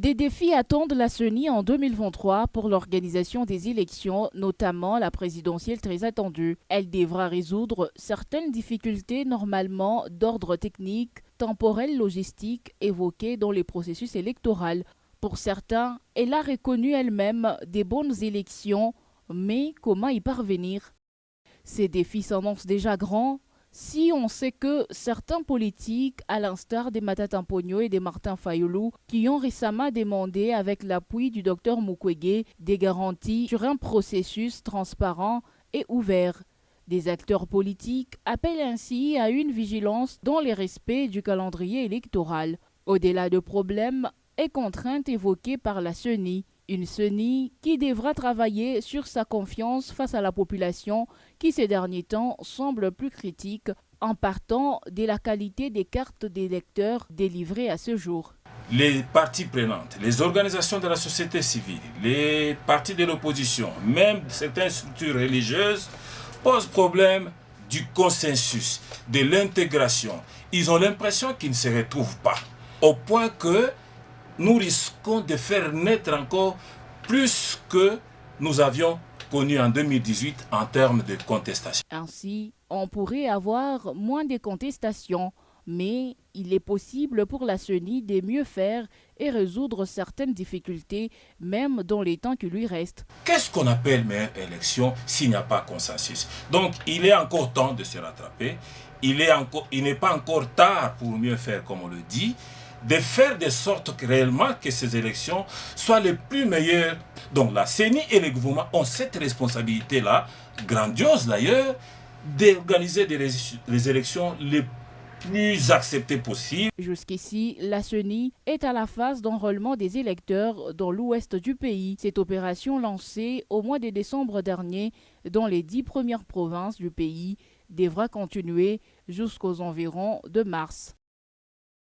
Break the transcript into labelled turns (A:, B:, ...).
A: Des défis attendent la CENI en 2023 pour l'organisation des élections, notamment la présidentielle très attendue. Elle devra résoudre certaines difficultés normalement d'ordre technique, temporel, logistique évoquées dans les processus électoraux. Pour certains, elle a reconnu elle-même des bonnes élections, mais comment y parvenir? Ces défis s'annoncent déjà grands. Si on sait que certains politiques, à l'instar des Matata Ponyo et des Martin Fayulu, qui ont récemment demandé avec l'appui du Dr Mukwege des garanties sur un processus transparent et ouvert. Des acteurs politiques appellent ainsi à une vigilance dans le respect du calendrier électoral. Au-delà de problèmes et contraintes évoquées par la CENI, une CENI qui devra travailler sur sa confiance face à la population qui ces derniers temps semble plus critique en partant de la qualité des cartes d'électeurs délivrées à ce jour.
B: Les parties prenantes, les organisations de la société civile, les partis de l'opposition, même certaines structures religieuses posent problème du consensus, de l'intégration. Ils ont l'impression qu'ils ne se retrouvent pas, au point que nous risquons de faire naître encore plus que nous avions connu en 2018 en termes de contestation.
A: Ainsi, on pourrait avoir moins de contestations, mais il est possible pour la CENI de mieux faire et résoudre certaines difficultés, même dans les temps qui lui restent.
B: Qu'est-ce qu'on appelle meilleure élection s'il n'y a pas consensus? Donc, il est encore temps de se rattraper. Il n'est pas encore tard pour mieux faire, comme on le dit, de faire de sorte que réellement que ces élections soient les plus meilleures. Donc la CENI et le gouvernement ont cette responsabilité-là, grandiose d'ailleurs, d'organiser les élections les plus acceptées possibles.
A: Jusqu'ici, la CENI est à la phase d'enrôlement des électeurs dans l'ouest du pays. Cette opération lancée au mois de décembre dernier dans les 10 premières provinces du pays devra continuer jusqu'aux environs de mars.